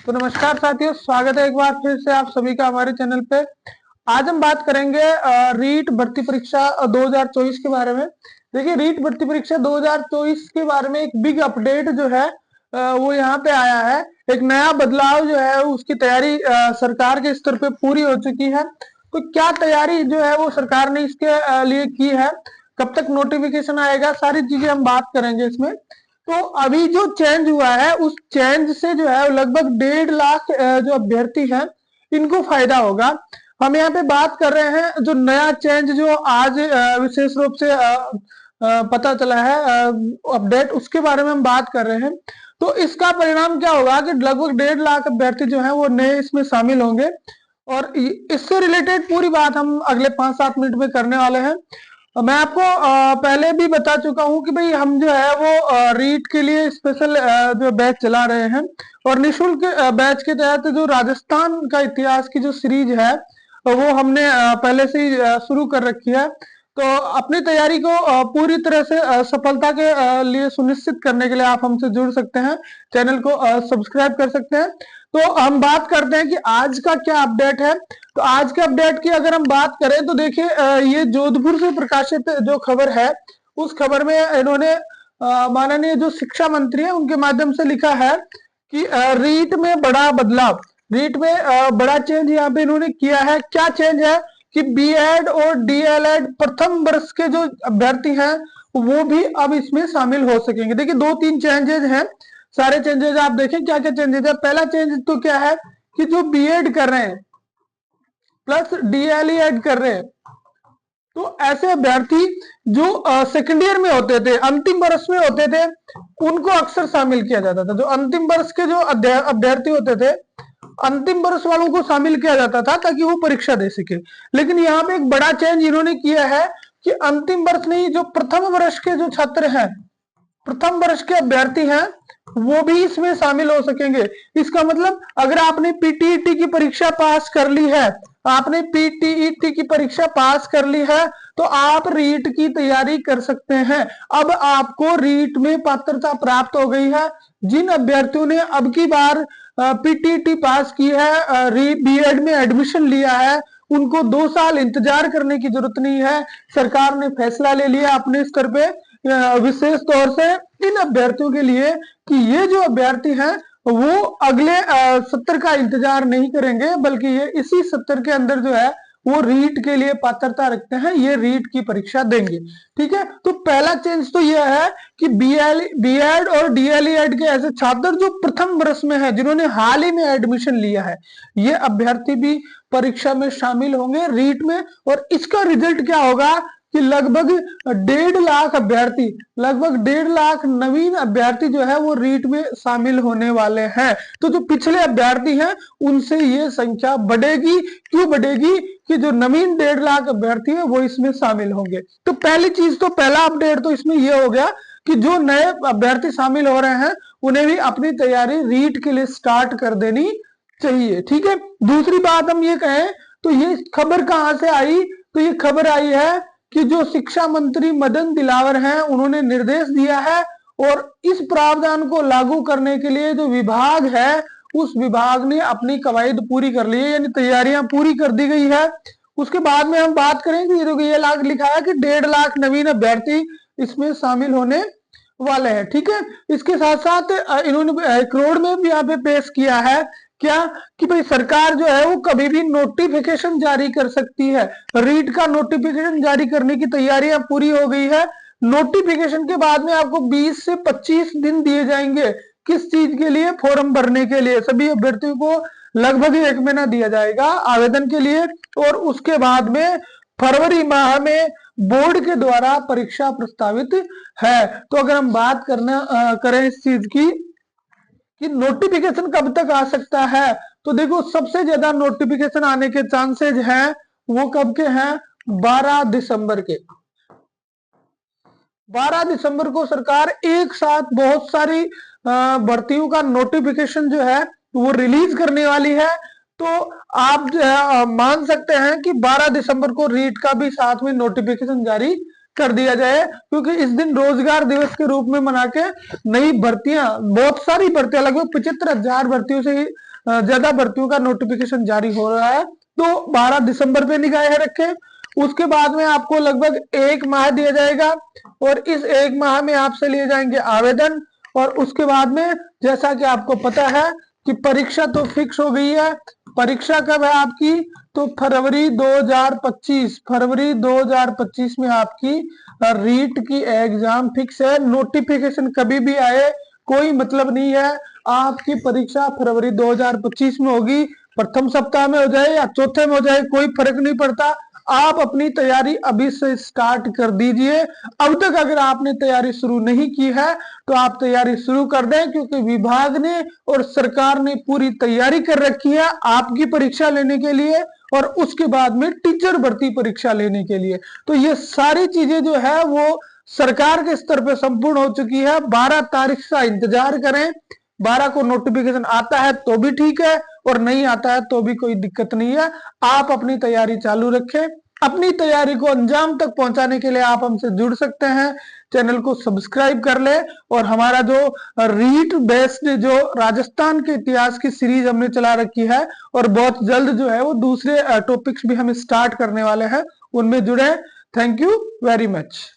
तो नमस्कार साथियों, स्वागत है एक बार फिर से आप सभी का हमारे चैनल पे। आज हम बात करेंगे रीट भर्ती परीक्षा 2024 के बारे में। देखिए, रीट भर्ती परीक्षा 2024 के बारे में एक बिग अपडेट जो है वो यहाँ पे आया है। एक नया बदलाव जो है उसकी तैयारी सरकार के स्तर पे पूरी हो चुकी है। तो क्या तैयारी जो है वो सरकार ने इसके लिए की है, कब तक नोटिफिकेशन आएगा, सारी चीजें हम बात करेंगे इसमें। तो अभी जो चेंज हुआ है उस चेंज से जो है लगभग 1.5 लाख जो अभ्यर्थी हैं इनको फायदा होगा। हम यहाँ पे बात कर रहे हैं जो नया चेंज जो आज विशेष रूप से पता चला है अपडेट, उसके बारे में हम बात कर रहे हैं। तो इसका परिणाम क्या होगा कि लगभग 1.5 लाख अभ्यर्थी जो है वो नए इसमें शामिल होंगे और इससे रिलेटेड पूरी बात हम अगले 5-7 मिनट में करने वाले हैं। मैं आपको पहले भी बता चुका हूं कि भाई हम जो है वो रीट के लिए स्पेशल जो बैच चला रहे हैं और निशुल्क बैच के तहत जो राजस्थान का इतिहास की जो सीरीज है वो हमने पहले से ही शुरू कर रखी है। तो अपनी तैयारी को पूरी तरह से सफलता के लिए सुनिश्चित करने के लिए आप हमसे जुड़ सकते हैं, चैनल को सब्सक्राइब कर सकते हैं। तो हम बात करते हैं कि आज का क्या अपडेट है। तो आज के अपडेट की अगर हम बात करें तो देखिए, ये जोधपुर से प्रकाशित जो खबर है उस खबर में इन्होंने माननीय जो शिक्षा मंत्री है उनके माध्यम से लिखा है कि रीट में बड़ा बदलाव, रीट में बड़ा चेंज यहाँ पे इन्होंने किया है। क्या चेंज है कि बीएड और डीएलएड प्रथम वर्ष के जो अभ्यर्थी हैं वो भी अब इसमें शामिल हो सकेंगे। देखिए, 2-3 चेंजेस हैं। सारे चेंजेस आप देखें क्या क्या चेंजेस है। पहला चेंज तो क्या है कि जो बीएड कर रहे हैं प्लस डीएलई ऐड कर रहे हैं, तो ऐसे अभ्यर्थी जो सेकेंड ईयर में होते थे, अंतिम वर्ष में होते थे, उनको अक्सर शामिल किया जाता था। जो अंतिम वर्ष के जो अभ्यर्थी होते थे, अंतिम वर्ष वालों को शामिल किया जाता था ताकि वो परीक्षा दे सके। लेकिन यहाँ पे एक बड़ा चेंज इन्होंने किया है कि अंतिम वर्ष नहीं, जो प्रथम वर्ष के जो छात्र हैं, प्रथम वर्ष के अभ्यर्थी हैं, वो भी इसमें शामिल हो सकेंगे। इसका मतलब अगर आपने पीटीईटी की परीक्षा पास कर ली है, आपने पीटीईटी की परीक्षा पास कर ली है तो आप रीट की तैयारी कर सकते हैं। अब आपको रीट में पात्रता प्राप्त हो गई है। जिन अभ्यर्थियों ने अब की बार पीटीईटी पास की है, बीएड में एडमिशन लिया है, उनको 2 साल इंतजार करने की जरूरत नहीं है। सरकार ने फैसला ले लिया अपने स्तर पे विशेष तौर से इन अभ्यर्थियों के लिए कि ये जो अभ्यर्थी हैं वो अगले सत्र का इंतजार नहीं करेंगे, बल्कि ये इसी सत्र के अंदर जो है वो रीट के लिए पात्रता रखते हैं, ये रीट की परीक्षा देंगे। ठीक है, तो पहला चेंज तो यह है कि बीएड और डीएलईएड के ऐसे छात्र जो प्रथम वर्ष में है, जिन्होंने हाल ही में एडमिशन लिया है, ये अभ्यर्थी भी परीक्षा में शामिल होंगे रीट में। और इसका रिजल्ट क्या होगा कि लगभग 1.5 लाख अभ्यर्थी, लगभग 1.5 लाख नवीन अभ्यर्थी जो है वो रीट में शामिल होने वाले हैं। तो जो पिछले अभ्यर्थी हैं उनसे ये संख्या बढ़ेगी। क्यों बढ़ेगी कि जो नवीन 1.5 लाख अभ्यर्थी है वो इसमें शामिल होंगे। तो पहली चीज तो, पहला अपडेट तो इसमें ये हो गया कि जो नए अभ्यर्थी शामिल हो रहे हैं उन्हें भी अपनी तैयारी रीट के लिए स्टार्ट कर देनी चाहिए। ठीक है, दूसरी बात हम ये कहें तो ये खबर कहां से आई, तो ये खबर आई है कि जो शिक्षा मंत्री मदन दिलावर हैं उन्होंने निर्देश दिया है और इस प्रावधान को लागू करने के लिए जो विभाग है उस विभाग ने अपनी कवायद पूरी कर ली है, यानी तैयारियां पूरी कर दी गई है। उसके बाद में हम बात करेंगे, ये लाख लिखा है कि 1.5 लाख नवीन अभ्यर्थी इसमें शामिल होने वाले हैं। ठीक है, इसके साथ साथ इन्होंने एक रोड में भी यहाँ पे पेश किया है क्या कि भाई सरकार जो है वो कभी भी नोटिफिकेशन जारी कर सकती है। रीट का नोटिफिकेशन जारी करने की तैयारियां पूरी हो गई है। नोटिफिकेशन के बाद में आपको 20 से 25 दिन दिए जाएंगे। किस चीज के लिए? फॉर्म भरने के लिए। सभी अभ्यर्थियों को लगभग 1 महीना दिया जाएगा आवेदन के लिए और उसके बाद में फरवरी माह में बोर्ड के द्वारा परीक्षा प्रस्तावित है। तो अगर हम बात करें इस चीज की कि नोटिफिकेशन कब तक आ सकता है, तो देखो सबसे ज्यादा नोटिफिकेशन आने के चांसेज हैं वो कब के हैं? 12 दिसंबर के। 12 दिसंबर को सरकार एक साथ बहुत सारी भर्तियों का नोटिफिकेशन जो है वो रिलीज करने वाली है। तो आप मान सकते हैं कि 12 दिसंबर को रीट का भी साथ में नोटिफिकेशन जारी कर दिया जाए, क्योंकि इस दिन रोजगार दिवस के रूप में मना के नई भर्तियां, बहुत सारी भर्तियां, लगभग 75,000 भर्तियों से ज्यादा भर्तियों का नोटिफिकेशन जारी हो रहा है, तो 12 दिसंबर पे निगाहें रखें। उसके बाद में आपको लगभग 1 माह दिया जाएगा और इस 1 माह में आपसे लिए जाएंगे आवेदन। और उसके बाद में जैसा कि आपको पता है कि परीक्षा तो फिक्स हो गई है। परीक्षा कब है आपकी? तो फरवरी 2025 में आपकी रीट की एग्जाम फिक्स है। नोटिफिकेशन कभी भी आए कोई मतलब नहीं है। आपकी परीक्षा फरवरी 2025 में होगी, प्रथम सप्ताह में हो जाए या चौथे में हो जाए कोई फर्क नहीं पड़ता। आप अपनी तैयारी अभी से स्टार्ट कर दीजिए। अब तक अगर आपने तैयारी शुरू नहीं की है तो आप तैयारी शुरू कर दें, क्योंकि विभाग ने और सरकार ने पूरी तैयारी कर रखी है आपकी परीक्षा लेने के लिए और उसके बाद में टीचर भर्ती परीक्षा लेने के लिए। तो ये सारी चीजें जो है वो सरकार के स्तर पे संपूर्ण हो चुकी है। 12 तारीख का इंतजार करें। 12 को नोटिफिकेशन आता है तो भी ठीक है और नहीं आता है तो भी कोई दिक्कत नहीं है। आप अपनी तैयारी चालू रखें। अपनी तैयारी को अंजाम तक पहुंचाने के लिए आप हमसे जुड़ सकते हैं। चैनल को सब्सक्राइब कर ले और हमारा जो रीट बेस्ड जो राजस्थान के इतिहास की सीरीज हमने चला रखी है और बहुत जल्द जो है वो दूसरे टॉपिक्स भी हम स्टार्ट करने वाले हैं, उनमें जुड़े। Thank you very much.